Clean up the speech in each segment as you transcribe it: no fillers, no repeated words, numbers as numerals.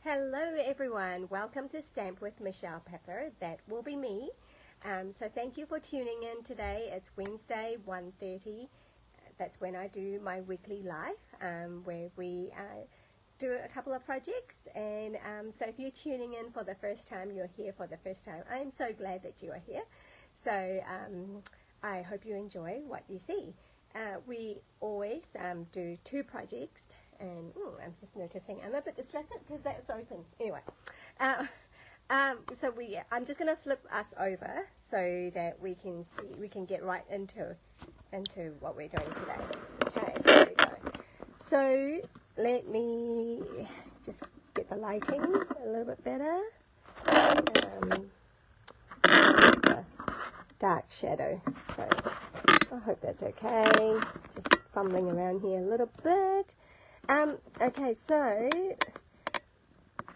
Hello everyone, welcome to Stamp with Michelle Pepper. That will be me. So thank you for tuning in today. It's Wednesday 1:30. That's when I do my weekly live where we do a couple of projects. And so if you're tuning in for the first time, you're here for the first time, I'm so glad that you are here. So I hope you enjoy what you see. We always do two projects. And I'm just noticing I'm a bit distracted because that's open. Anyway, so I'm just going to flip us over so that we can get right into what we're doing today. Okay, here we go. So let me just get the lighting a little bit better. The dark shadow. So I hope that's okay. Just fumbling around here a little bit. Okay, so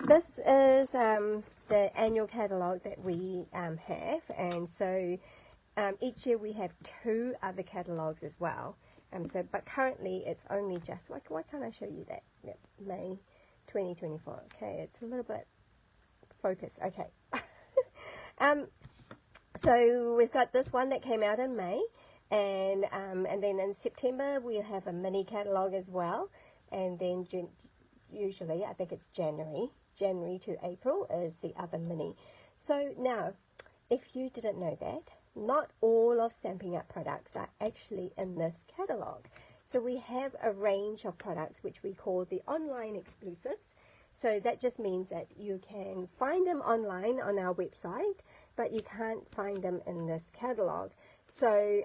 this is the annual catalogue that we have, and so each year we have two other catalogues as well. But currently it's only just, why can't I show you that? Yep, May 2024. Okay, it's a little bit focused. Okay. So we've got this one that came out in May, and then in September we'll have a mini catalogue as well. And then usually, I think it's January to April is the other mini. So now, if you didn't know that, not all of Stampin' Up products are actually in this catalogue. So we have a range of products which we call the online exclusives. So that just means that you can find them online on our website, but you can't find them in this catalogue. So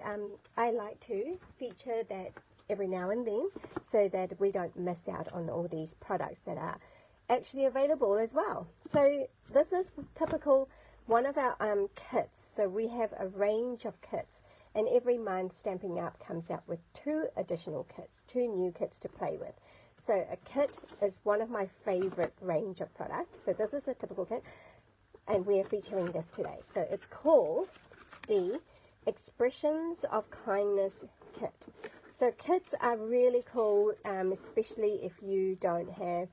I like to feature that every now and then so that we don't miss out on all these products that are actually available as well. So this is typical one of our kits. So we have a range of kits, and every month Stampin' Up comes out with two additional kits, two new kits to play with. So a kit is one of my favorite range of products. So this is a typical kit, and we're featuring this today. So it's called the Expressions of Kindness Kit. So kits are really cool, especially if you don't have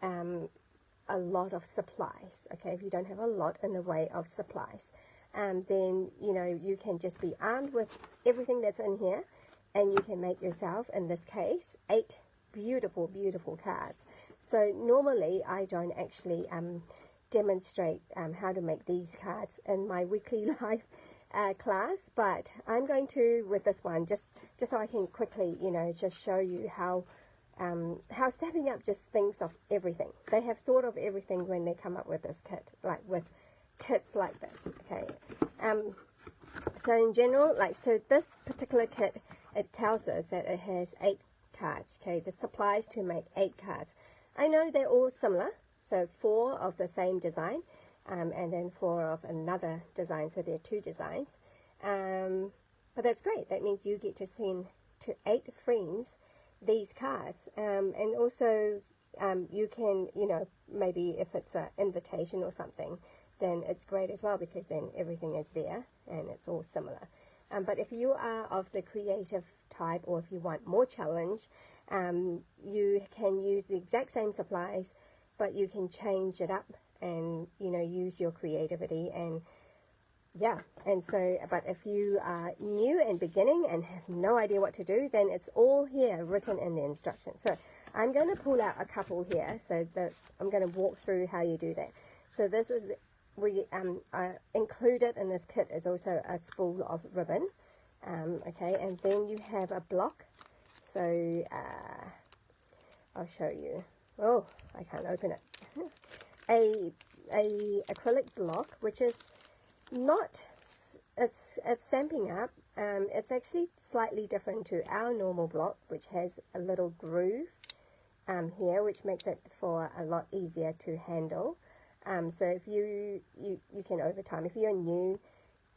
a lot of supplies. Okay, if you don't have a lot in the way of supplies, then you can just be armed with everything that's in here, and you can make yourself, in this case, 8 beautiful cards. So normally I don't actually demonstrate how to make these cards in my weekly live class, but I'm going to with this one just so I can quickly just show you how Stampin' Up just thinks of everything. They have thought of everything when they come up with this kit, like with kits like this. Okay, so in general, so this particular kit, it tells us that it has 8 cards. Okay, the supplies to make 8 cards. I know they're all similar, so 4 of the same design, and then 4 of another design, so there are 2 designs. But that's great. That means you get to send to 8 friends these cards, and also you can, maybe if it's an invitation or something, then it's great as well, because then everything is there and it's all similar. But if you are of the creative type, or if you want more challenge, you can use the exact same supplies, but you can change it up and use your creativity. And yeah, and so, but if you are new and beginning and have no idea what to do, then it's all here written in the instructions. So I'm going to pull out a couple here, so that I'm going to walk through how you do that. So this is included in this kit is also a spool of ribbon. Okay, and then you have a block. So I'll show you. Oh, I can't open it. a acrylic block, which is not, it's Stampin' Up. It's actually slightly different to our normal block, which has a little groove here, which makes it for a lot easier to handle. So if you can, over time, if you're new,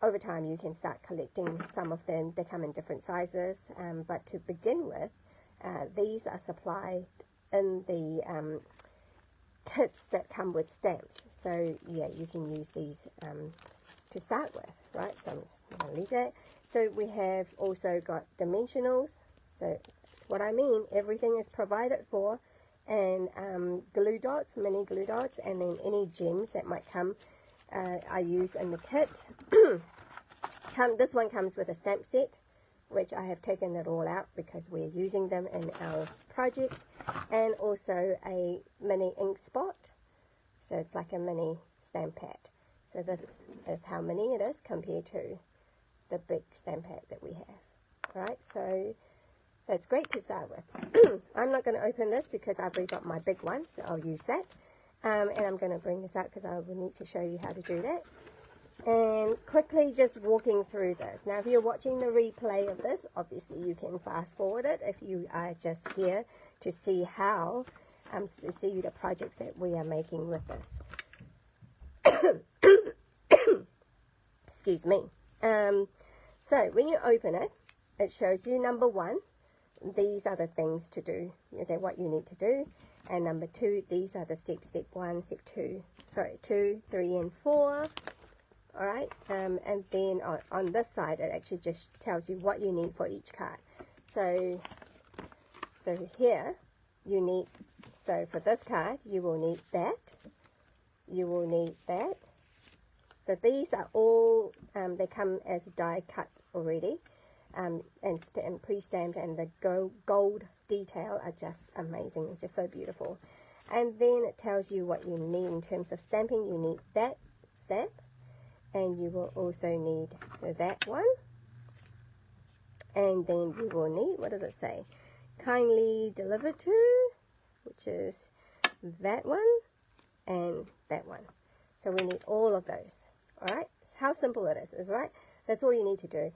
over time you can start collecting some of them. They come in different sizes, but to begin with, these are supplied in the kits that come with stamps. So yeah, you can use these to start with, right? So I'm just going to leave that. So we have also got dimensionals. So that's what I mean. Everything is provided for and glue dots, mini glue dots, and then any gems that might come, I use in the kit. This one comes with a stamp set, which I have taken it all out because we're using them in our projects, and also a mini ink spot, so it's like a mini stamp pad. So this is how many it is compared to the big stamp pad that we have. Alright, so that's great to start with. I'm not going to open this because I've already got my big one, so I'll use that. And I'm going to bring this out because I will need to show you how to do that. And quickly just walking through this. Now if you're watching the replay of this, obviously you can fast forward it if you are just here to see how, to see the projects that we are making with this. Excuse me. So when you open it, it shows you number 1, these are the things to do, okay, what you need to do. And number 2, these are the steps, step 1, step 2, 2, 3, and 4. Alright, and then on this side it actually just tells you what you need for each card. So here you need, so for this card you will need that, you will need that. So these are all, they come as die cuts already, and pre-stamped, and the gold detail are just amazing, just so beautiful. And then it tells you what you need in terms of stamping. You need that stamp, and you will also need that one, and then you will need, what does it say, kindly deliver to, which is that one and that one. So we need all of those. Alright, how simple it is right? That's all you need to do.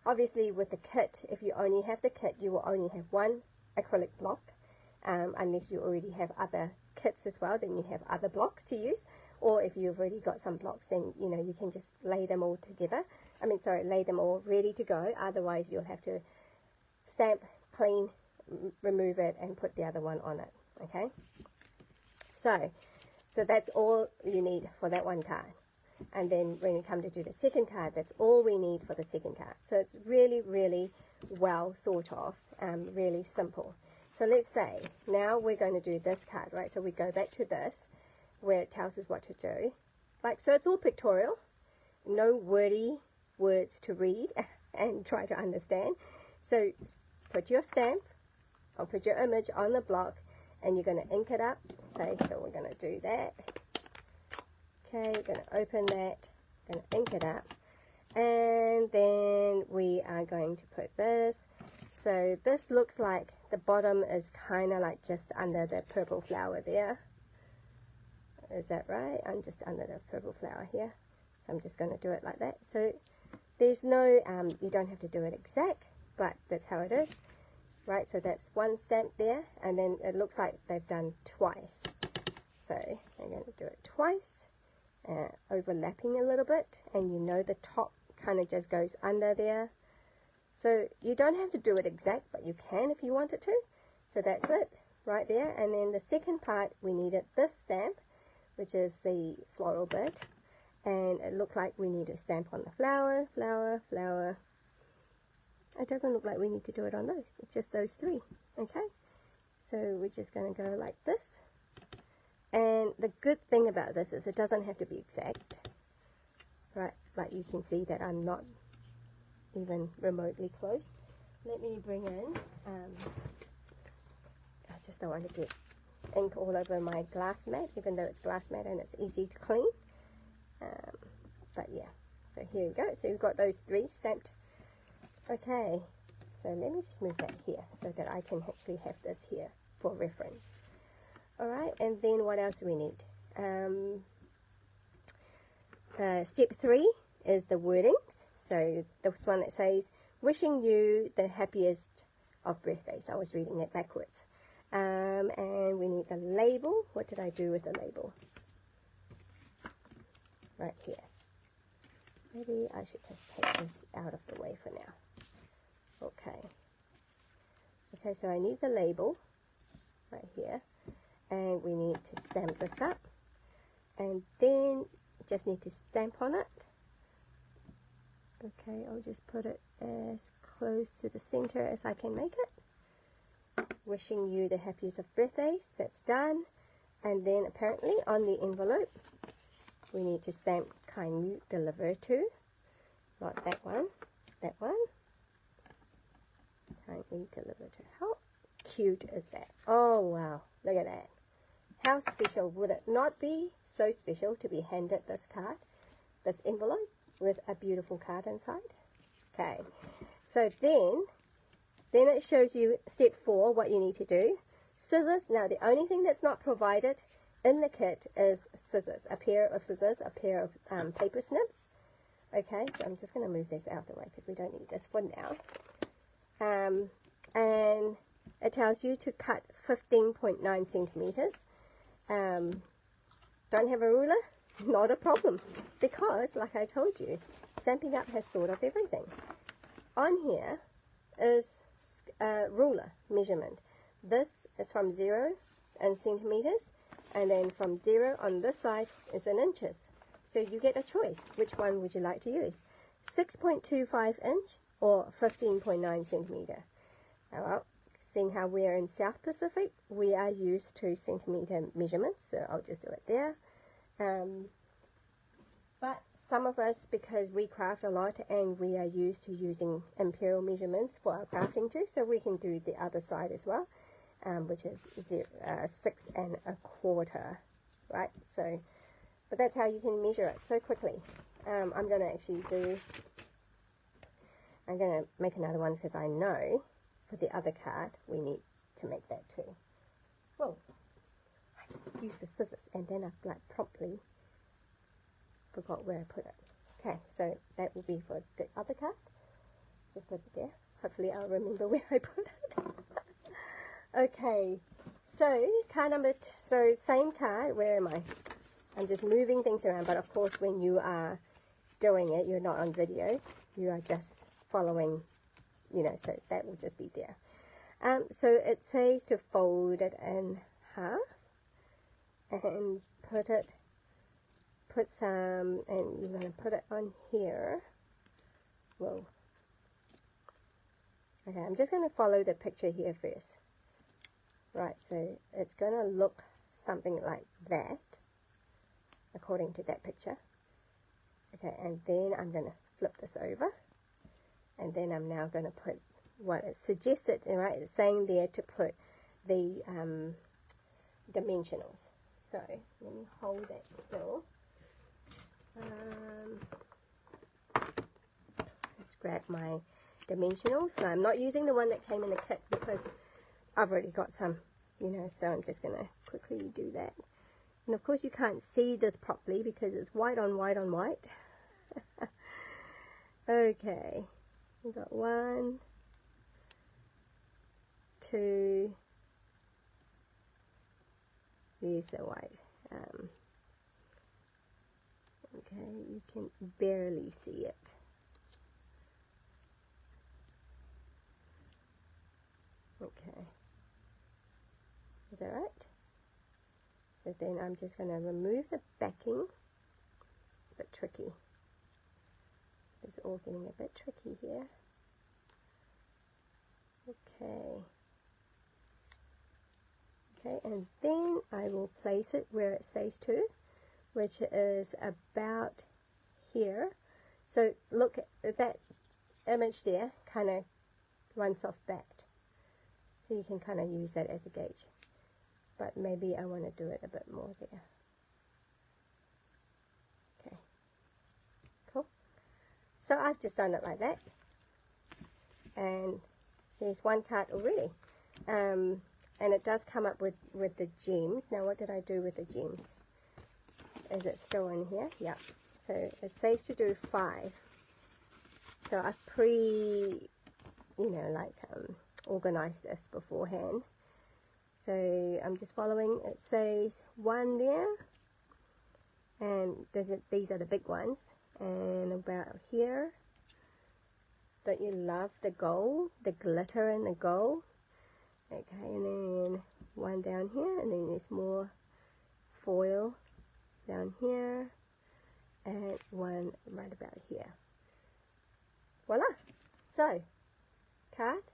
Obviously with the kit, if you only have the kit, you will only have one acrylic block, unless you already have other kits as well, then you have other blocks to use. Or if you've already got some blocks, then you know you can just lay them all together. Lay them all ready to go. Otherwise you'll have to stamp, clean, remove it, and put the other one on it. Okay, so that's all you need for that one card. And then when we come to do the second card, that's all we need for the second card. So it's really, really well thought of, really simple. So let's say now we're going to do this card, right? So we go back to this, where it tells us what to do. So it's all pictorial, no wordy words to read and try to understand. So put your stamp, or put your image on the block, and you're going to ink it up. So we're going to do that. Okay, you're going to open that, going to ink it up, and then we are going to put this. So this looks like the bottom is kind of like just under the purple flower there. Is that right? I'm just under the purple flower here. So I'm just going to do it like that. So there's no, you don't have to do it exact, but that's how it is. Right, so that's one stamp there, and then it looks like they've done twice. So I'm going to do it twice. Overlapping a little bit, and you know the top kind of just goes under there. So you don't have to do it exact, but you can if you want it to. So that's it right there. And then the second part, we needed this stamp, which is the floral bit, and it looked like we need a stamp on the flower, flower, flower. It doesn't look like we need to do it on those, it's just those three. Okay, so we're just going to go like this. And the good thing about this is it doesn't have to be exact, right? Like you can see that I'm not even remotely close. Let me bring in, I just don't want to get ink all over my glass mat, even though it's glass mat and it's easy to clean. But yeah, so here we go. So we've got those three stamped. Okay, so let me just move that here so that I can actually have this here for reference. Alright, and then what else do we need? Step 3 is the wordings. So this one that says, wishing you the happiest of birthdays. I was reading it backwards. And we need the label. What did I do with the label? Right here. Maybe I should just take this out of the way for now. Okay. Okay, so I need the label right here. And we need to stamp this up, and then just need to stamp on it. Okay, I'll just put it as close to the center as I can make it. wishing you the happiest of birthdays. That's done. And then apparently on the envelope, we need to stamp kindly deliver to. Not that one. That one. Kindly deliver to. How cute is that? Oh, wow. Look at that. How special would it not be? So special to be handed this card, this envelope with a beautiful card inside. Okay. So then it shows you step 4, what you need to do. Scissors. Now, the only thing that's not provided in the kit is scissors. A pair of scissors, a pair of paper snips. Okay, so I'm just going to move this out of the way because we don't need this for now. And it tells you to cut 15.9 centimeters. Don't have a ruler? Not a problem. Because, like I told you, Stampin' Up has thought of everything. On here is ruler measurement. This is from 0 in centimeters, and then from 0 on this side is in inches. So you get a choice. Which one would you like to use? 6.25 inch or 15.9 centimeter? Well, seeing how we're in South Pacific, we are used to centimeter measurements, so I'll just do it there. But some of us, because we craft a lot and we are used to using imperial measurements for our crafting too, so we can do the other side as well, which is 6 1/4, right? So, but that's how you can measure it so quickly. I'm going to make another one because I know for the other card we need to make that too. Whoa, I just used the scissors and then I like promptly forgot where I put it. Okay, so that will be for the other card. Just put it there. Hopefully I'll remember where I put it. Okay, so card number so same card. Where am I? I'm just moving things around, but of course when you are doing it, you're not on video. You are just following, you know, so that will just be there. So it says to fold it in half and put some, and you're going to put it on here. Whoa. Okay, I'm just going to follow the picture here first. Right, so it's going to look something like that, according to that picture. Okay, and then I'm going to flip this over, and then I'm now going to put what it suggested, right? It's saying there to put the dimensionals. So let me hold that still. Let's grab my dimensionals. So I'm not using the one that came in the kit because I've already got some, you know, so I'm just going to quickly do that. And of course you can't see this properly because it's white on white on white. Okay, we've got 1, 2, here's the white. Okay, you can barely see it. Okay, is that right? So then I'm just going to remove the backing. It's a bit tricky. It's all getting a bit tricky here. Okay. Okay, and then I will place it where it says to, which is about here. So look at that image there, kind of runs off back. So you can kind of use that as a gauge. But maybe I want to do it a bit more there. Okay, cool. So I've just done it like that. And there's one card already. And it does come up with the gems. Now what did I do with the gems? Is it still in here? Yeah. So it says to do 5. So I've organized this beforehand. So I'm just following. It says 1 there. And these are the big ones. And about here. Don't you love the gold? The glitter and the gold? Okay, and then 1 down here, and then there's more foil down here, and 1 right about here. Voila! So, card,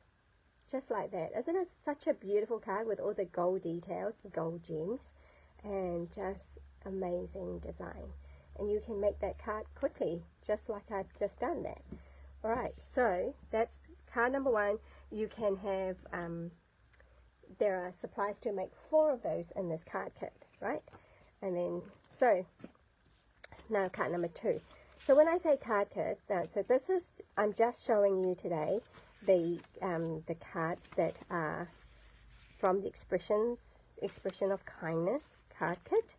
just like that. Isn't it such a beautiful card with all the gold details, the gold gems, and just amazing design. And you can make that card quickly, just like I've just done that. Alright, so that's card number 1. You can have, there are supplies to make 4 of those in this card kit, right? And then, so, now card number 2. So when I say card kit, so this is, I'm just showing you today the cards that are from the Expression of Kindness card kit.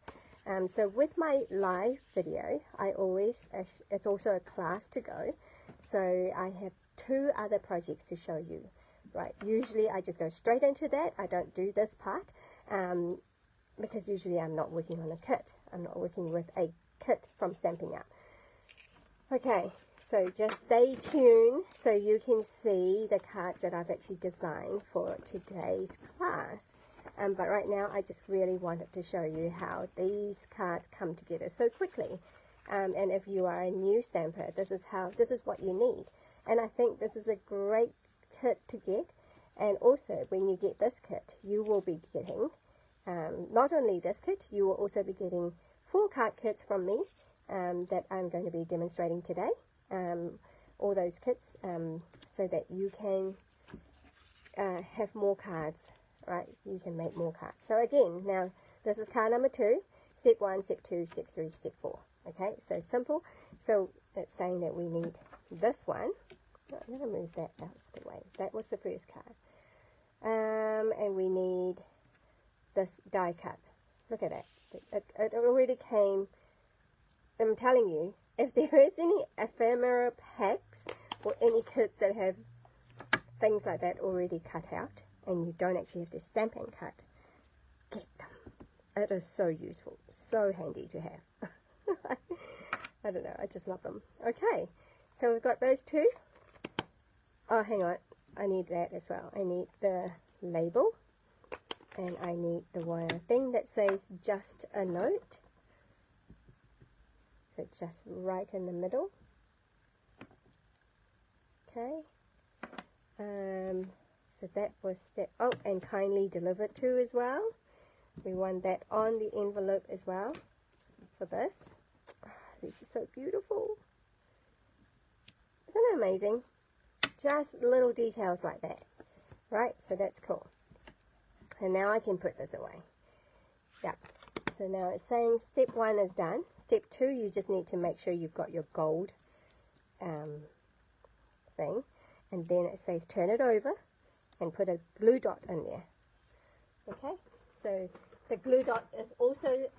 So with my live video, I always, it's also a class to go. So I have 2 other projects to show you, right? Usually I just go straight into that. I don't do this part because usually I'm not working on a kit. I'm not working with a kit from Stampin' Up. Okay, so just stay tuned so you can see the cards that I've actually designed for today's class. But right now I just really wanted to show you how these cards come together so quickly. And if you are a new stamper, this is what you need. And I think this is a great kit to get. And also when you get this kit, you will be getting not only this kit, you will also be getting 4 card kits from me that I'm going to be demonstrating today. All those kits so that you can have more cards, right? You can make more cards. So again, now this is card number 2, step 1, step 2, step 3, step 4. Okay, so simple. So it's saying that we need this one. I'm going to move that out of the way. That was the first card. And we need this die cut. Look at that. It already came. I'm telling you, if there is any ephemera packs or any kits that have things like that already cut out and you don't actually have to stamp and cut, get them. It is so useful, so handy to have. I don't know, I just love them. Okay, so we've got those 2. Oh, hang on, I need that as well. I need the label and I need the one thing that says just a note. So just right in the middle. Okay. So that was step, oh, and kindly delivered to as well. We want that on the envelope as well for this. Oh, this is so beautiful. Isn't it amazing? Just little details like that, right? So that's cool. And now I can put this away. Yeah. So now it's saying step 1 is done. Step 2, you just need to make sure you've got your gold thing. And then it says turn it over and put a glue dot in there. Okay, so the glue dot is also,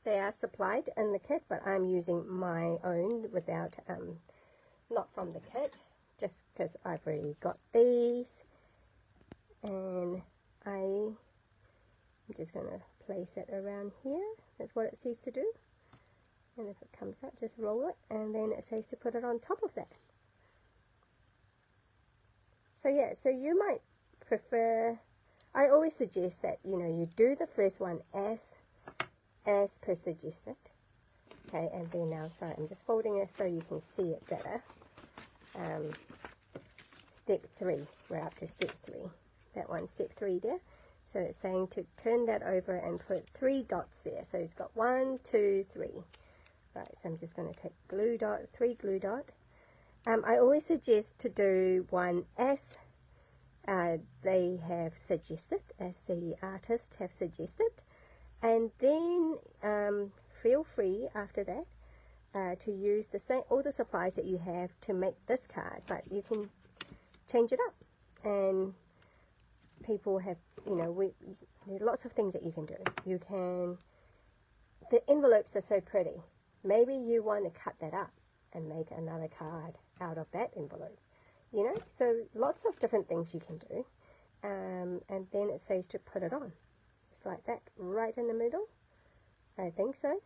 they are supplied in the kit, but I'm using my own without, not from the kit, just because I've already got these. And I'm just going to place it around here. That's what it says to do. And if it comes out, just roll it, and then it says to put it on top of that. So yeah, so you might prefer, I always suggest that, you know, you do the first one as per suggested. Okay, and then now, sorry, I'm just folding it so you can see it better. Step 3, we're up to step 3. That one, step 3 there. So it's saying to turn that over and put 3 dots there. So it's got 1, 2, 3. Right, so I'm just going to take glue dot, 3 glue dot. I always suggest to do one as they have suggested, as the artists have suggested, and then feel free after that to use the same, all the supplies that you have to make this card, but you can change it up. And people have, you know, there's lots of things that you can do. You can, the envelopes are so pretty. Maybe you want to cut that up and make another card out of that envelope, you know, so lots of different things you can do. And then it says to put it on, just like that, right in the middle. I think so.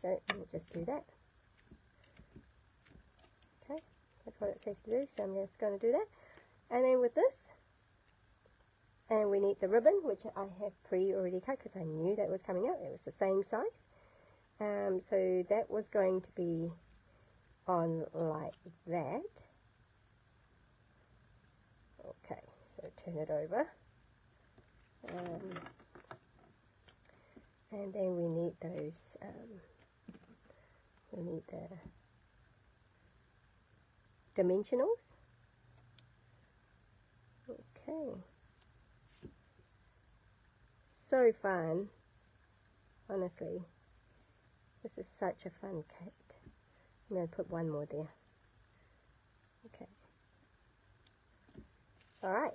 So we'll just do that. Okay, that's what it says to do, so I'm just going to do that. And then with this, and we need the ribbon, which I have already cut because I knew that was coming out. It was the same size. So that was going to be on like that. Okay, so So turn it over. And then we need those, we need the dimensionals. Okay. So fun. Honestly. This is such a fun kit. I'm going to put one more there. Okay. Alright.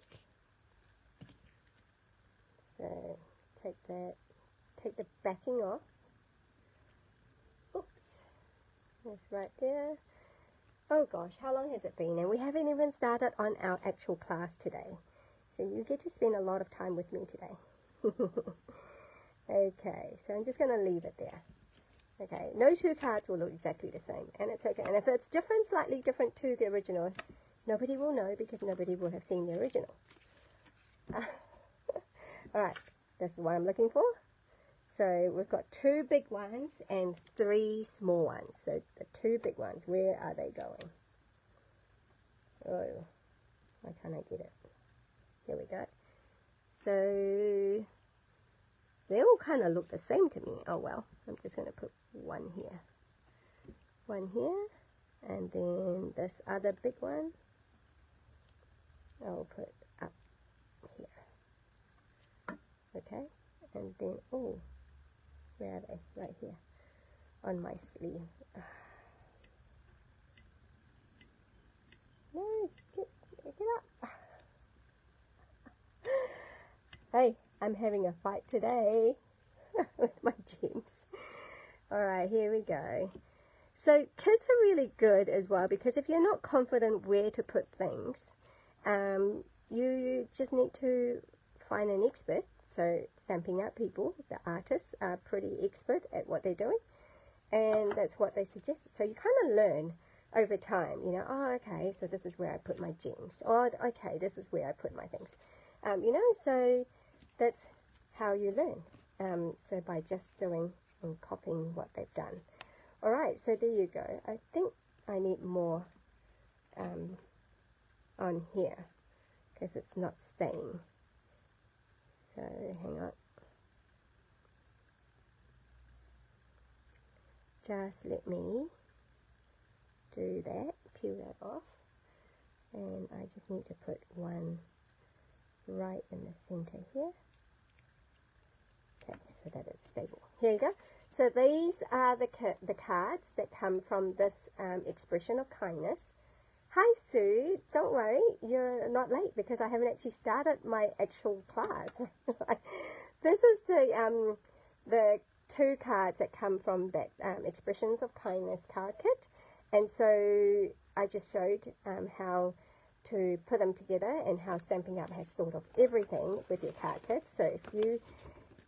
So take the backing off. Oops. That's right there. Oh gosh, how long has it been? And we haven't even started on our actual class today. So you get to spend a lot of time with me today. Okay, so I'm just going to leave it there. Okay, no two cards will look exactly the same, and it's okay. And if it's different, slightly different to the original, nobody will know because nobody will have seen the original. Alright, this is what I'm looking for. So we've got 2 big ones and 3 small ones. So the 2 big ones, where are they going? Oh, why can't I get it? Here we go. So they all kind of look the same to me. Oh well, I'm just going to put one here, and then this other big one I'll put up here. Okay, and then, oh, where are they? Right here on my sleeve. No, get up. Hey, I'm having a fight today with my gems. Alright, here we go. So kits are really good as well, because if you're not confident where to put things, you just need to find an expert. So Stampin' Up people, the artists, are pretty expert at what they're doing, and that's what they suggest. So you kind of learn over time, you know, oh okay, so this is where I put my gems, oh okay, this is where I put my things, you know, so that's how you learn, so by just doing and copying what they've done. Alright, so there you go. I think I need more on here because it's not staying. So hang on. Just let me do that, peel that off, and I just need to put one right in the center here. Okay, so that it's stable. Here you go. So these are the cards that come from this expression of kindness. Hi Sue, don't worry, you're not late because I haven't actually started my actual class. This is the 2 cards that come from that expressions of kindness card kit, and so I just showed how to put them together and how Stampin' Up has thought of everything with your card kits. So if you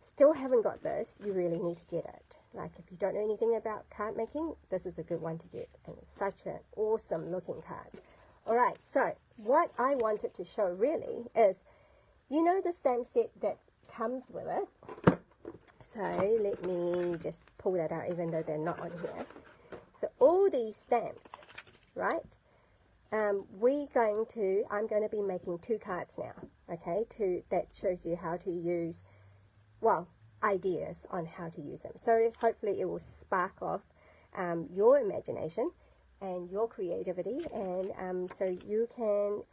still haven't got this, you really need to get it. Like if you don't know anything about card making, this is a good one to get, and it's such an awesome looking cards. Alright, so what I wanted to show really is, you know, the stamp set that comes with it. So let me just pull that out even though they're not on here. So all these stamps, right, I'm going to be making 2 cards now, okay, that shows you how to use, well, ideas on how to use them. So hopefully it will spark off your imagination and your creativity, and so you can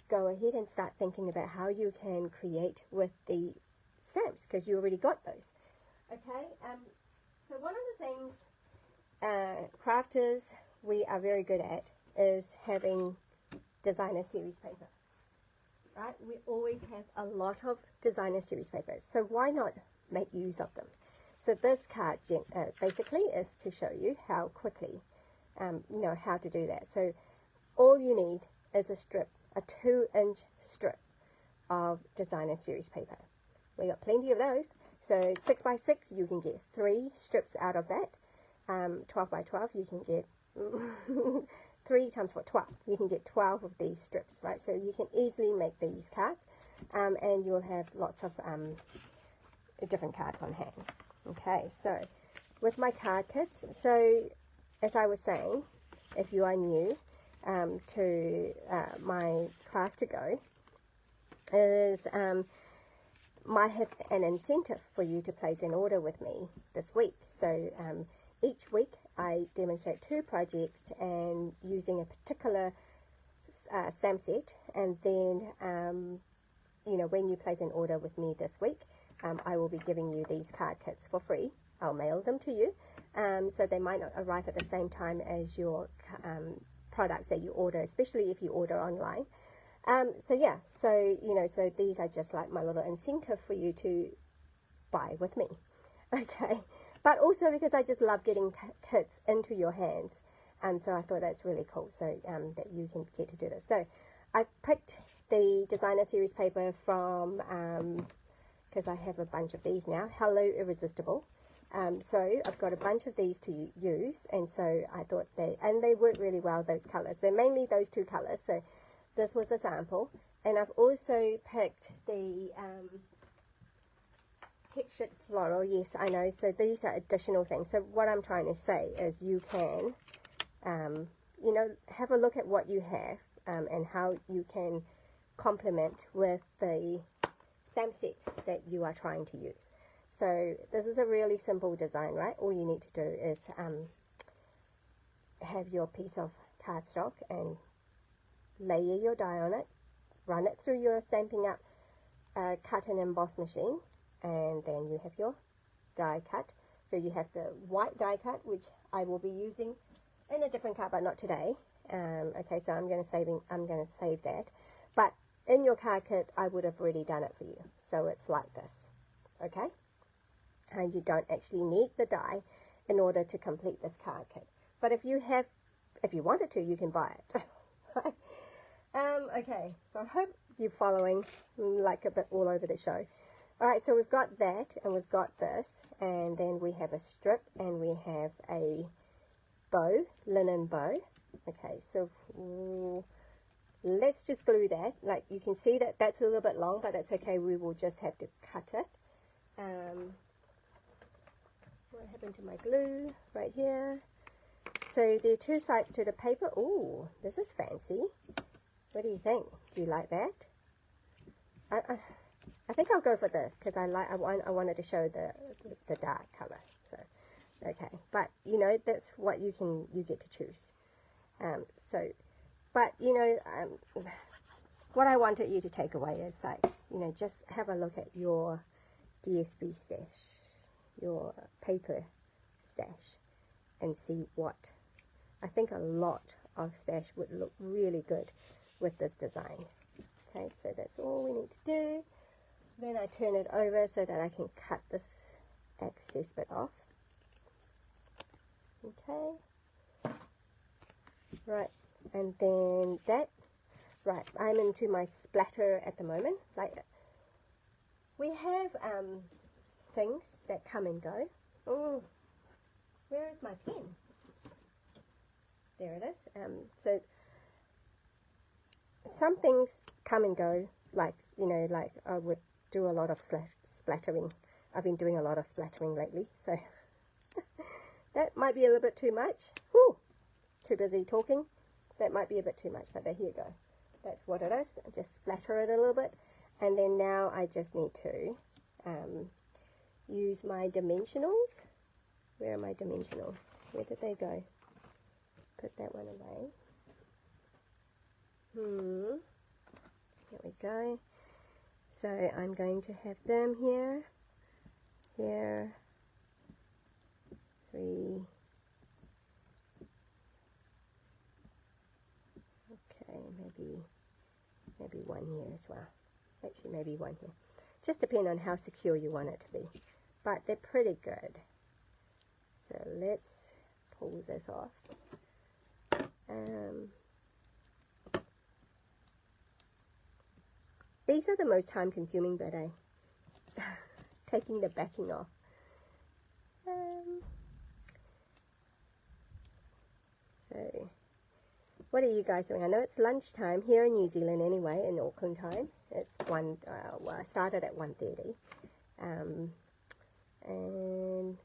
go ahead and start thinking about how you can create with the stamps, because you already got those. Okay, so one of the things crafters we are very good at is having designer series paper. Right, we always have a lot of designer series papers, so why not make use of them? So this card basically is to show you how quickly, you know, how to do that. So all you need is a strip, a 2-inch strip of designer series paper. We got plenty of those. So 6 by 6, you can get 3 strips out of that. 12 by 12, you can get 3 times 4, 12. You can get 12 of these strips, right? So you can easily make these cards, and you'll have lots of different cards on hand. Okay, so with my card kits, so as I was saying, if you are new to my class to go, is might have an incentive for you to place an order with me this week. So each week I demonstrate 2 projects and using a particular stamp set, and then you know, when you place an order with me this week, I will be giving you these card kits for free. I'll mail them to you, so they might not arrive at the same time as your products that you order, especially if you order online. So yeah, so you know, so these are just like my little incentive for you to buy with me, okay? But also because I just love getting kits into your hands, so I thought that's really cool. So that you can get to do this. So I picked the designer series paper from, because I have a bunch of these now, Hello Irresistible. So I've got a bunch of these to use, and so I thought they work really well, those colors. They're mainly those 2 colors, so this was a sample. And I've also picked the textured floral. Yes, I know, so these are additional things. So what I'm trying to say is you can, you know, have a look at what you have, and how you can complement with the stamp set that you are trying to use. So this is a really simple design, right? All you need to do is have your piece of cardstock and layer your die on it, run it through your Stampin' Up cut and emboss machine, and then you have your die cut. So you have the white die cut, which I will be using in a different card, but not today. Okay, so I'm going to save that. But in your card kit, I would have already done it for you. So it's like this, okay? And you don't actually need the die in order to complete this card kit. But if you wanted to, you can buy it. Okay, so I hope you're following, like a bit all over the show. All right, so we've got that, and we've got this, and then we have a strip, and we have a bow, linen bow. Okay, so let's just glue that. Like you can see that that's a little bit long, but that's okay. We will just have to cut it. What happened to my glue? Right here. So there are 2 sides to the paper. Ooh, this is fancy. What do you think? Do you like that? I think I'll go for this because I wanted to show the dark color. So okay, but you know, that's what you get to choose. But you know, what I wanted you to take away is, like, you know, just have a look at your DSB stash, your paper stash, and see what, I think a lot of stash would look really good with this design. Okay, so that's all we need to do. Then I turn it over so that I can cut this excess bit off. Okay, right, and then that, right, I'm into my splatter at the moment. Like, we have things that come and go. Oh, where is my pen? There it is. So some things come and go, like, you know, like I would do a lot of splattering. I've been doing a lot of splattering lately, so that might be a little bit too much. Whew, too busy talking. That might be a bit too much, but there, here you go. That's what it is. Just splatter it a little bit, and then now I just need to use my dimensionals. Where are my dimensionals? Where did they go? Put that one away. Here we go. So I'm going to have them here, here, 3. Okay, maybe 1 here as well. Actually, maybe 1 here. Just depend on how secure you want it to be. But they're pretty good. So let's pull this off. These are the most time consuming bit, eh? Taking the backing off. So what are you guys doing? I know it's lunchtime here in New Zealand anyway, in Auckland time. It's well, I started at 1:30. And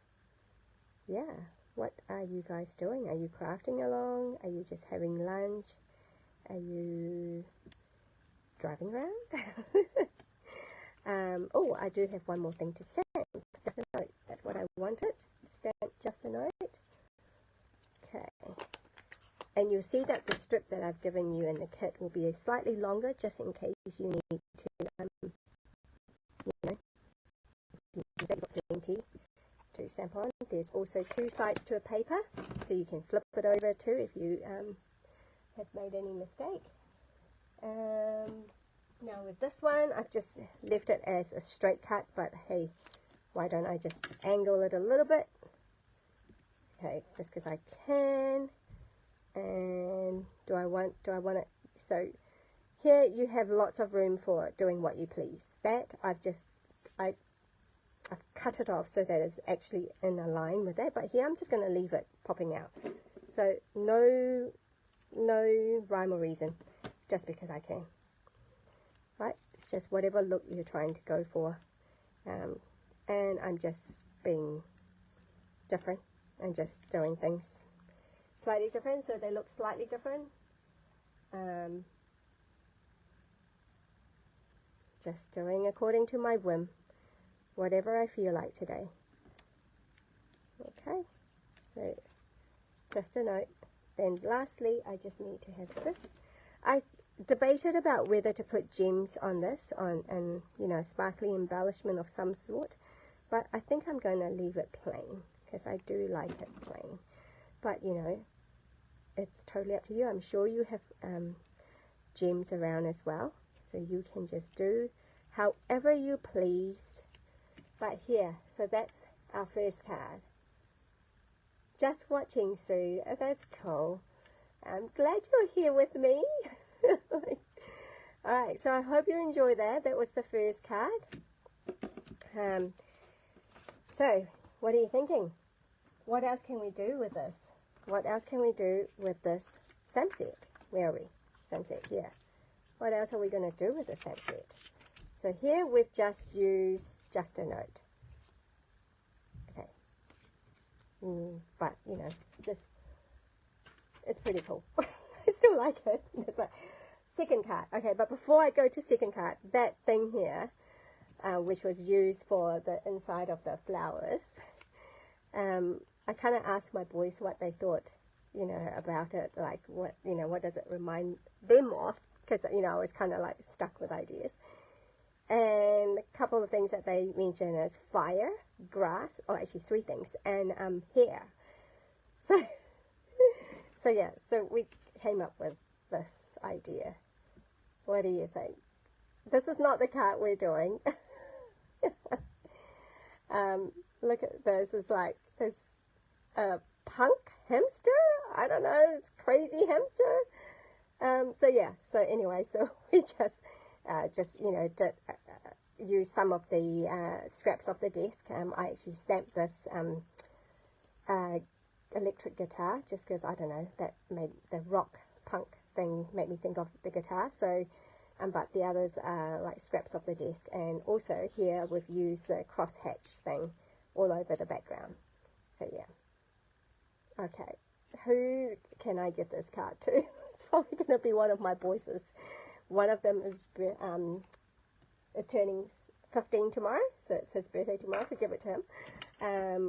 yeah, what are you guys doing? Are you crafting along? Are you just having lunch? Are you driving around. Oh, I do have one more thing to stamp. Just a note. That's what I wanted. Stamp just a note. Okay. And you'll see that the strip that I've given you in the kit will be slightly longer, just in case you need to, you know, you've got plenty to stamp on. There's also 2 sides to a paper, so you can flip it over too if you have made any mistake. Now with this one, I've just left it as a straight cut, but hey, why don't I just angle it a little bit? Okay, just because I can. And do I want it? So here you have lots of room for doing what you please. That I've cut it off so that it's actually in a line with that. But here I'm just going to leave it popping out. So no rhyme or reason, just because I can. Right? Just whatever look you're trying to go for. And I'm just being different and just doing things slightly different, so they look slightly different. Just doing according to my whim, whatever I feel like today. Okay, so just a note. Then lastly, I just need to have this. I debated about whether to put gems on this, and you know, sparkly embellishment of some sort, but I think I'm going to leave it plain because I do like it plain. But you know, it's totally up to you. I'm sure you have gems around as well, so you can just do however you please. But here, so that's our first card. Just watching, Sue. Oh, that's cool. I'm glad you're here with me. Alright, so I hope you enjoy that. That was the first card. So, what are you thinking? What else can we do with this? What else can we do with this stamp set? Where are we? Stamp set here. What else are we going to do with the stamp set? So here we've just used just a note. Okay. But, you know, just, it's pretty cool. I still like it. It's like, second card. Okay, but before I go to second card, that thing here, which was used for the inside of the flowers, I kind of asked my boys what they thought, you know, about it, like what, you know, what does it remind them of, because, you know, I was kind of like stuck with ideas. And a couple of things that they mentioned is fire, grass, or actually 3 things, and hair. So, so yeah, so we came up with this idea. What do you think? This is not the card we're doing. Look at this. It's like, it's a punk hamster? I don't know. It's crazy hamster. So yeah. So anyway, so we just you know, did use some of the scraps off the desk. I actually stamped this electric guitar just because, I don't know, that made the rock punk thing made me think of the guitar. So but the others are like scraps off the desk, and also here we've used the crosshatch thing all over the background. So yeah. Okay, who can I give this card to? It's probably going to be one of my boys. One of them is turning 15 tomorrow, so it's his birthday tomorrow. I could give it to him,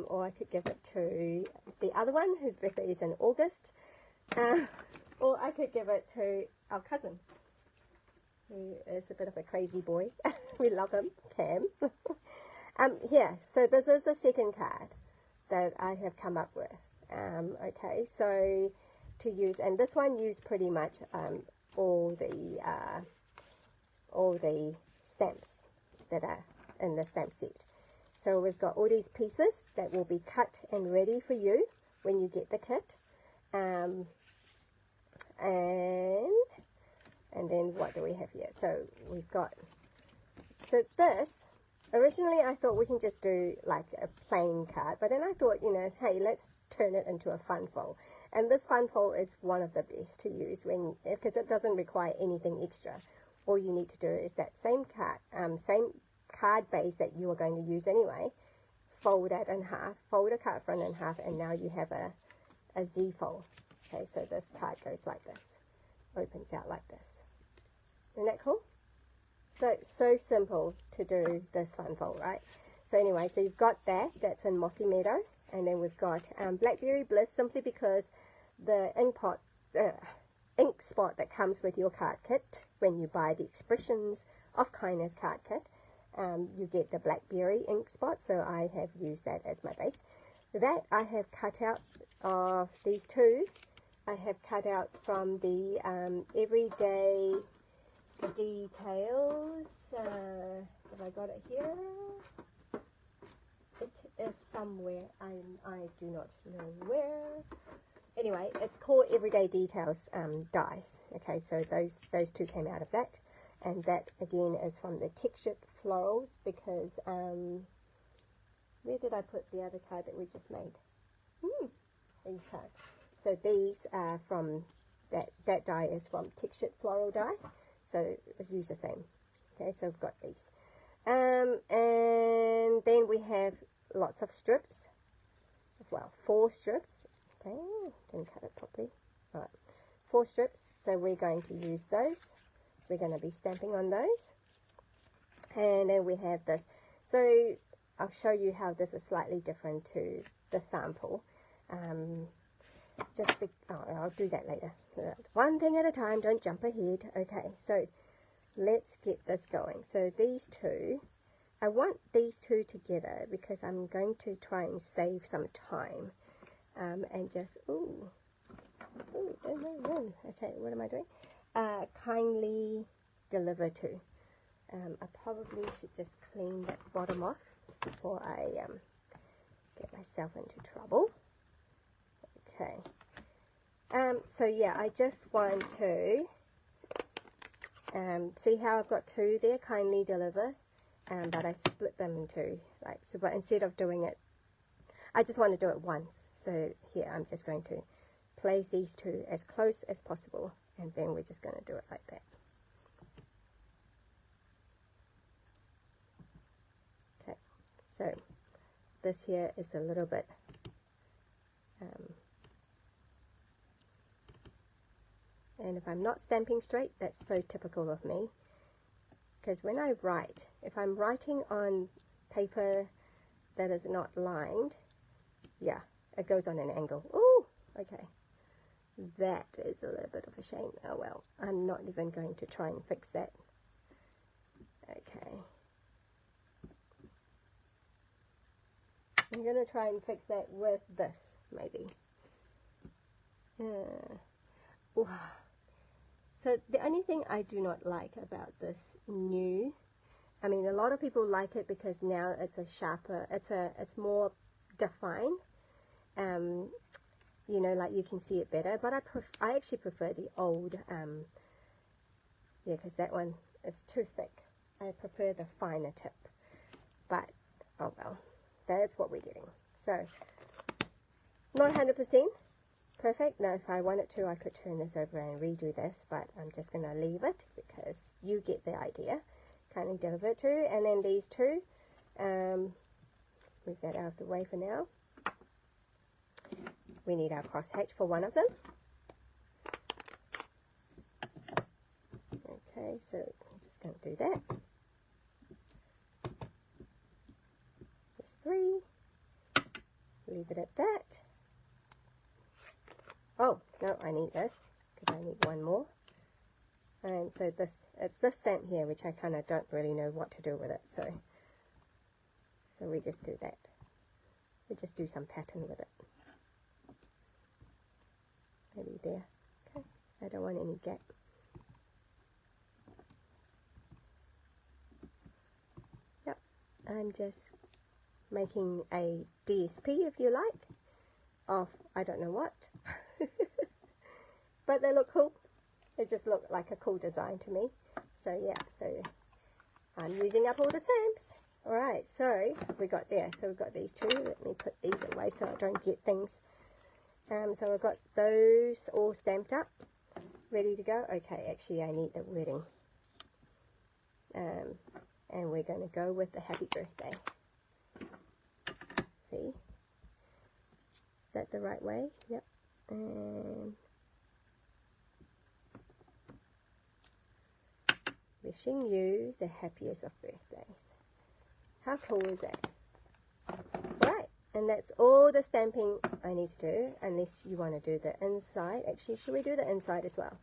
or I could give it to the other one whose birthday is in August, or I could give it to our cousin, who is a bit of a crazy boy. We love him, Cam. Here, so this is the second card that I have come up with. Okay, so to use, and this one used pretty much all the stamps that are in the stamp set. So we've got all these pieces that will be cut and ready for you when you get the kit. And then what do we have here? So we've got, so this, originally I thought we can just do like a plain card, but then I thought, you know, hey, let's turn it into a fun fold. And this fun fold is one of the best to use when, because it doesn't require anything extra. All you need to do is that same card base that you are going to use anyway, fold it in half, fold a card front in half, and now you have a Z fold. Okay, so this card goes like this, opens out like this. Isn't that cool? So simple to do this fun fold, right? So anyway, so you've got that. That's in Mossy Meadow. And then we've got Blackberry Bliss, simply because the ink spot that comes with your card kit, when you buy the Expressions of Kindness card kit, you get the Blackberry ink spot. So I have used that as my base. That I have cut out of these two. I have cut out from the Everyday Details. Have I got it here? It is somewhere. I do not know where. Anyway, it's called Everyday Details dies. Okay, so those two came out of that, and that again is from the Textured Florals, because where did I put the other card that we just made? These cards. So these are from that die is from Textured Floral die. So use the same. Okay, so we've got these. And then we have lots of strips. Well, 4 strips. Okay, didn't cut it properly. All right, 4 strips. So we're going to use those. We're going to be stamping on those. And then we have this. So I'll show you how this is slightly different to the sample. I'll do that later. One thing at a time, don't jump ahead. Okay, so let's get this going. So these two, I want these two together because I'm going to try and save some time. And just, no. Okay, what am I doing? Kindly deliver to. I probably should just clean that bottom off before I get myself into trouble. Okay. So yeah, I just want to see how I've got 2 there, kindly deliver, but I split them into, like, so, but instead of doing it, I just want to do it once. So here I'm just going to place these 2 as close as possible, and then we're just going to do it like that. Okay, so this here is a little bit and if I'm not stamping straight, that's so typical of me, because when I write, if I'm writing on paper that is not lined, yeah, it goes on an angle. Oh, okay, that is a little bit of a shame. Oh well, I'm not even going to try and fix that. Okay, I'm going to try and fix that with this, maybe. Wow. So the only thing I do not like about this new, I mean, a lot of people like it because now it's a sharper, it's more defined. You know, like you can see it better. But I actually prefer the old, yeah, because that one is too thick. I prefer the finer tip. But oh well, that's what we're getting. So not 100%. Perfect. Now if I wanted to, I could turn this over and redo this, but I'm just going to leave it because you get the idea. Kindly deliver it to, and then these 2, let's move that out of the way for now. We need our crosshatch for one of them. Okay, so I'm just going to do that. Just 3. Leave it at that. Oh, no, I need this, because I need one more. And so it's this stamp here, which I kind of don't really know what to do with it. So we just do that. We just do some pattern with it. Maybe there. Okay, I don't want any gap. Yep, I'm just making a DSP, if you like, of I don't know what. But they look cool. They just look like a cool design to me. So yeah, so I'm using up all the stamps. Alright, so we got there. So we've got these 2. Let me put these away so I don't get things. So I've got those all stamped up, ready to go. Okay, actually I need the wording. And we're going to go with the happy birthday. See? Is that the right way? Yep. And Wishing you the happiest of birthdays. How cool is that? Right, and that's all the stamping I need to do, unless you want to do the inside. Actually, should we do the inside as well?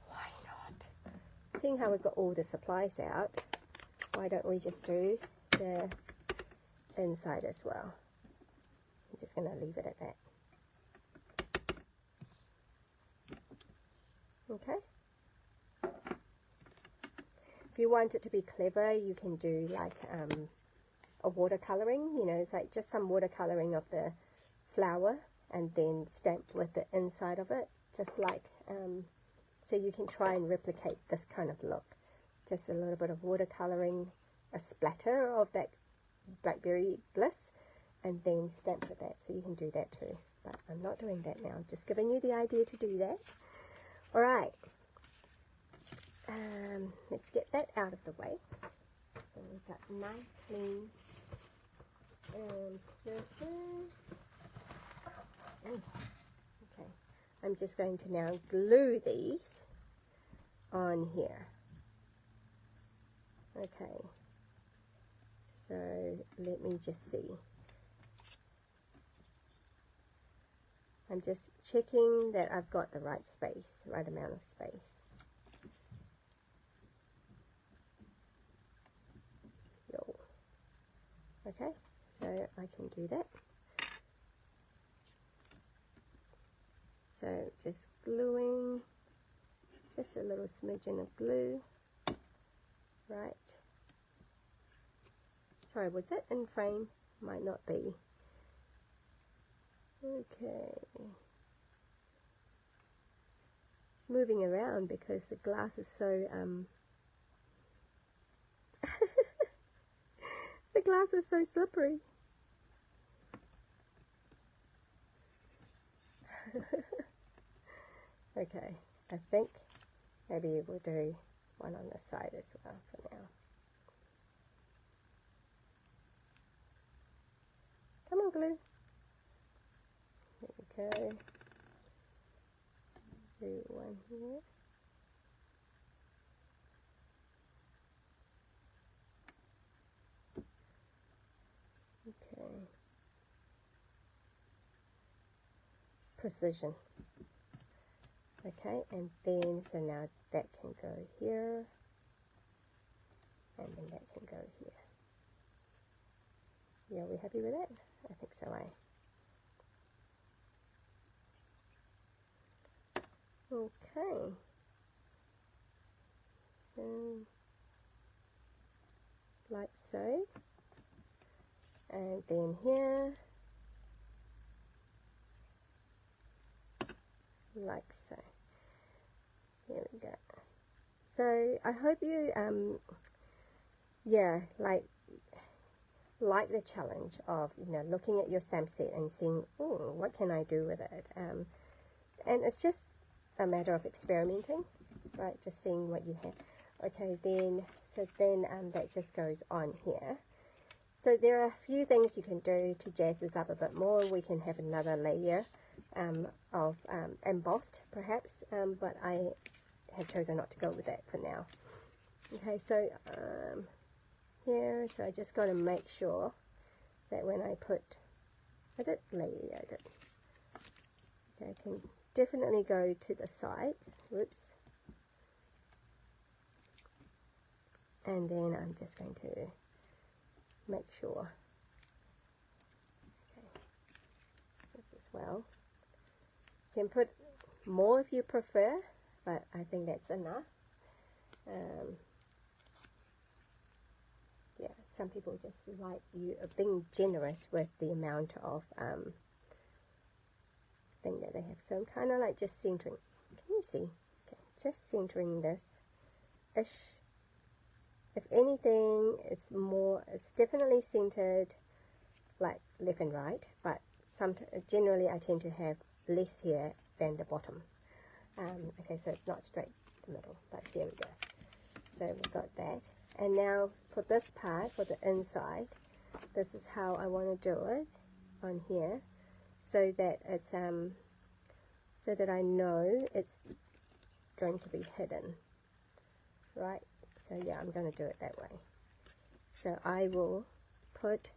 Why not? Seeing how we've got all the supplies out, why don't we just do the inside as well? I'm just going to leave it at that. Okay. If you want it to be clever, you can do like a watercoloring. You know, it's like just some watercoloring of the flower and then stamp with the inside of it, just like so you can try and replicate this kind of look. Just a little bit of watercoloring, a splatter of that blackberry bliss, and then stamp with that. So you can do that too, but I'm not doing that now. I'm just giving you the idea to do that. All right, let's get that out of the way. So we've got nice clean surface. Okay, I'm just going to now glue these on here. Okay, so let me just see. I'm just checking that I've got the right space, right amount of space. Yo. Okay, so I can do that. So just gluing, just a little smidgen of glue, right. Sorry, was that in frame? Might not be. Okay. It's moving around because the glass is so, the glass is so slippery. Okay, I think maybe we'll do one on the side as well for now. Come on, glue. There we go. Do one here. Okay. Precision. Okay, and then, so now that can go here, and then that can go here. Yeah, are we happy with that? I think so, eh? Okay. So, like so. And then here, like so. There we go. So I hope you yeah, like the challenge of, you know, looking at your stamp set and seeing, oh, what can I do with it, and it's just a matter of experimenting, right? Just seeing what you have. Okay, then so then that just goes on here. So there are a few things you can do to jazz this up a bit more. We can have another layer of embossed perhaps, but I have chosen not to go with that for now. Okay, so here, so I just got to make sure that when I put, I did layer it. Okay, I can definitely go to the sides, whoops, and then I'm just going to make sure, okay, this as well. You can put more if you prefer, but I think that's enough. Yeah, some people just like you being generous with the amount of thing that they have. So I'm kind of like just centering. Can you see? Okay, just centering this ish. If anything, it's definitely centered like left and right, but generally I tend to have less here than the bottom. Okay, so it's not straight the middle, but there we go. So we've got that. And now for this part, for the inside, this is how I want to do it on here, so that it's so that I know it's going to be hidden. right? So yeah, I'm going to do it that way. So I will put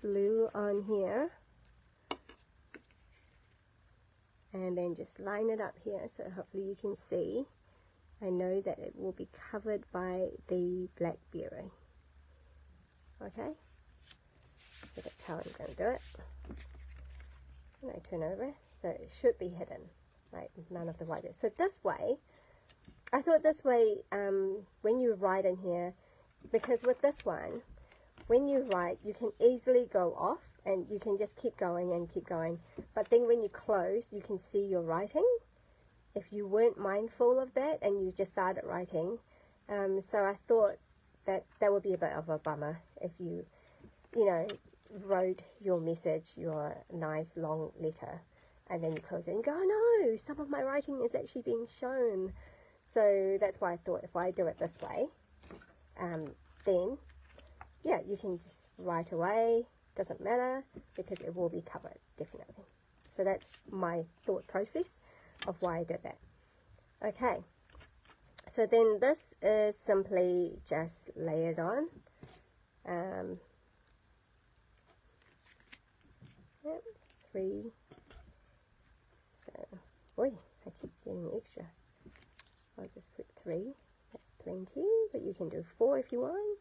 blue on here and then just line it up here, so hopefully you can see. I know that it will be covered by the blackberry. Okay, so that's how I'm going to do it. And I turn over, so it should be hidden, right? None of the white bits. So this way, I thought this way, when you write in here, because with this one, when you write, you can easily go off and you can just keep going and keep going. But then when you close, you can see your writing. If you weren't mindful of that and you just started writing, so I thought that would be a bit of a bummer if you know, wrote your message, your nice long letter, and then you close it and go, oh no, some of my writing is actually being shown. So that's why I thought if I do it this way, then yeah, you can just write away, doesn't matter, because it will be covered, definitely. So that's my thought process of why I did that. Okay, so then this is simply just layered on. Yep, 3. So, boy, I keep getting extra. I'll just put 3. That's plenty, but you can do 4 if you want.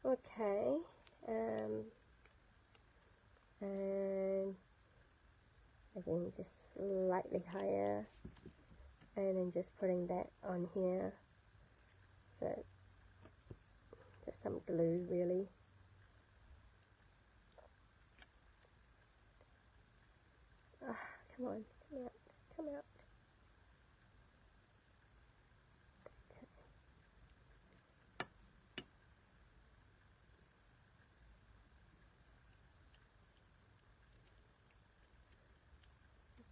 Okay, and again, just slightly higher, and then just putting that on here. So, just some glue, really. Ah, come on, come out, come out.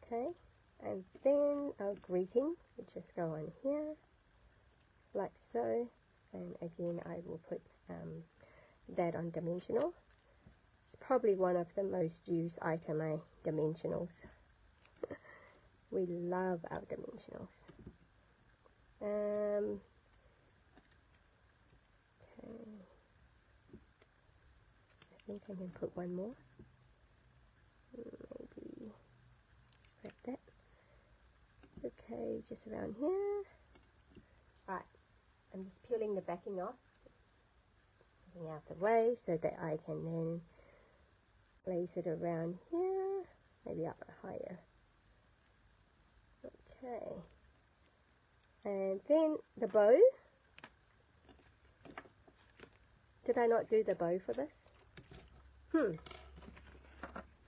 Okay, and then our greeting would just go on here, like so, and again I will put that on dimensional. It's probably one of the most used item, dimensionals. We love our dimensionals. Okay, I think I can put one more. Maybe scrap that. Okay, just around here. Right, I'm just peeling the backing off, just getting out of the way so that I can then place it around here, maybe up higher. Okay, and then the bow. Did I not do the bow for this?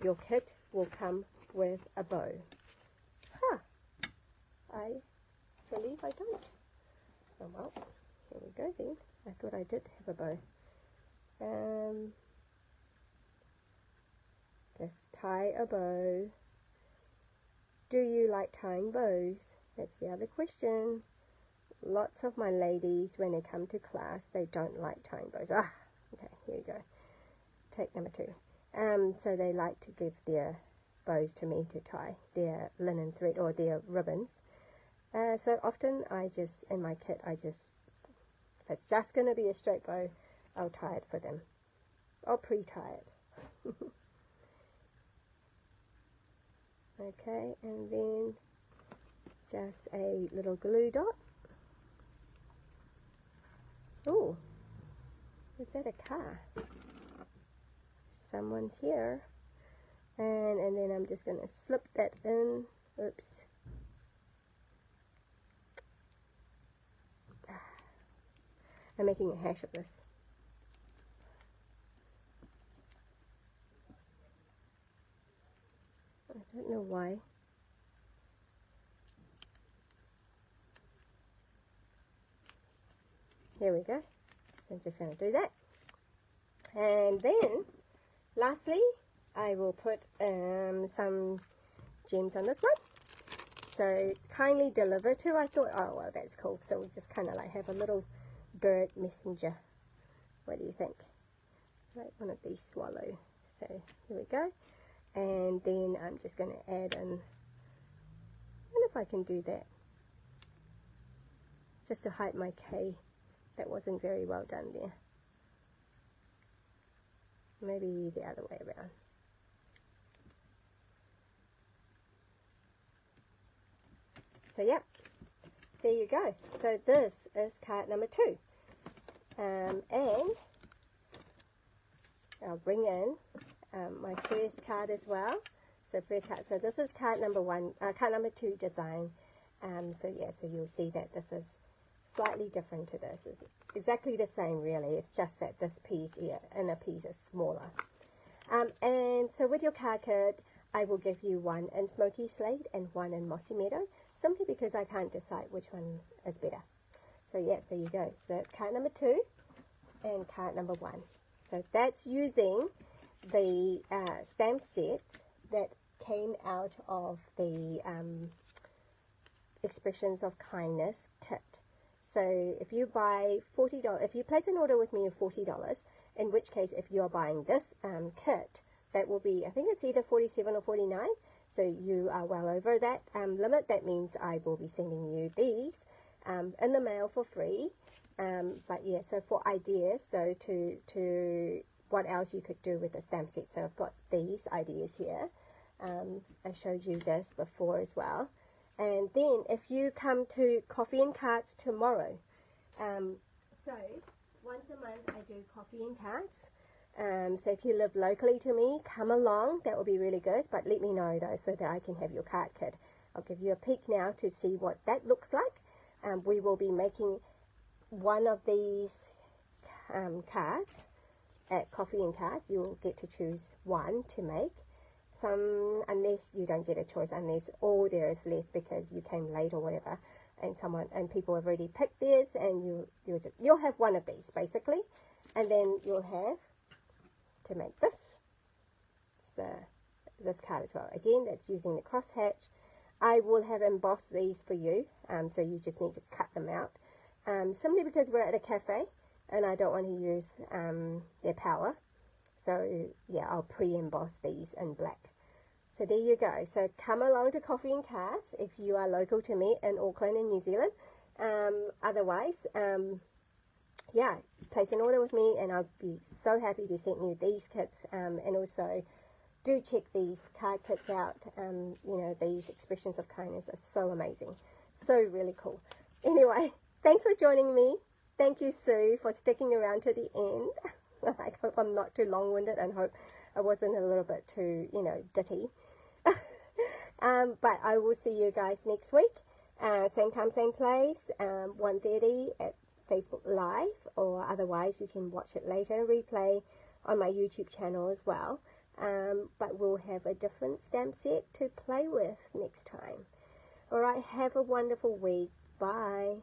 Your kit will come with a bow. Huh, I believe I don't. Oh well, here we go then. I thought I did have a bow. Just tie a bow. Do you like tying bows? That's the other question. Lots of my ladies, when they come to class, they don't like tying bows. Ah, okay, here you go. Take number 2. So they like to give their bows to me to tie, their linen thread or their ribbons. So often I just, in my kit, if it's just going to be a straight bow, I'll tie it for them. I'll pre-tie it. Okay, and then just a little glue dot. Oh, is that a car? Someone's here. And then I'm just going to slip that in. Oops. I'm making a hash of this. I don't know why. Here we go. So I'm just going to do that. And then, lastly, I will put some gems on this one. So, kindly deliver to. I thought, oh, well, that's cool. So we'll just kind of like have a little bird messenger. What do you think? Like one of these swallow. So, here we go. And then I'm just going to add in, I wonder if I can do that. just to hide my K. That wasn't very well done there. Maybe the other way around. So yeah, there you go. So this is card number 2. And I'll bring in my first card as well. So first card. So this is card number 1, card number 2 design. So yeah, so you'll see that this is slightly different to this. It's exactly the same really. It's just that this piece here and a piece is smaller. And so with your card kit, I will give you one in Smoky Slate and one in Mossy Meadow, simply because I can't decide which one is better. So yeah, so you go. That's card number 2 and card number 1. So that's using the stamp set that came out of the Expressions of Kindness kit. So if you buy $40, if you place an order with me of $40, in which case if you're buying this kit, that will be, I think it's either $47 or $49. So you are well over that limit. That means I will be sending you these in the mail for free. But yeah, so for ideas though, to what else you could do with the stamp set. So I've got these ideas here. I showed you this before as well. And then if you come to Coffee and Cards tomorrow, so once a month I do Coffee and Cards. So if you live locally to me, come along. That will be really good. But let me know though, so that I can have your card kit. I'll give you a peek now to see what that looks like. We will be making one of these cards at Coffee and Cards. You'll get to choose one to make. Some, unless you don't get a choice, unless all there is left because you came late or whatever, and people have already picked theirs, and you'll have one of these basically, and then you'll have to make this. It's this card as well. Again, that's using the crosshatch. I will have embossed these for you, so you just need to cut them out. Simply because we're at a cafe, and I don't want to use their power. So yeah, I'll pre-emboss these in black. So there you go. So come along to Coffee and Cards if you are local to me in Auckland in New Zealand. Otherwise, yeah, place an order with me and I'll be so happy to send you these kits. And also do check these card kits out. You know, these Expressions of Kindness are so amazing. So really cool. Anyway, thanks for joining me. Thank you, Sue, for sticking around to the end. I hope I'm not too long-winded and hope I wasn't a little bit too, you know, ditty. But I will see you guys next week. Same time, same place, 1:30 at Facebook Live, or otherwise you can watch it later and replay on my YouTube channel as well. But we'll have a different stamp set to play with next time. Alright, have a wonderful week. Bye.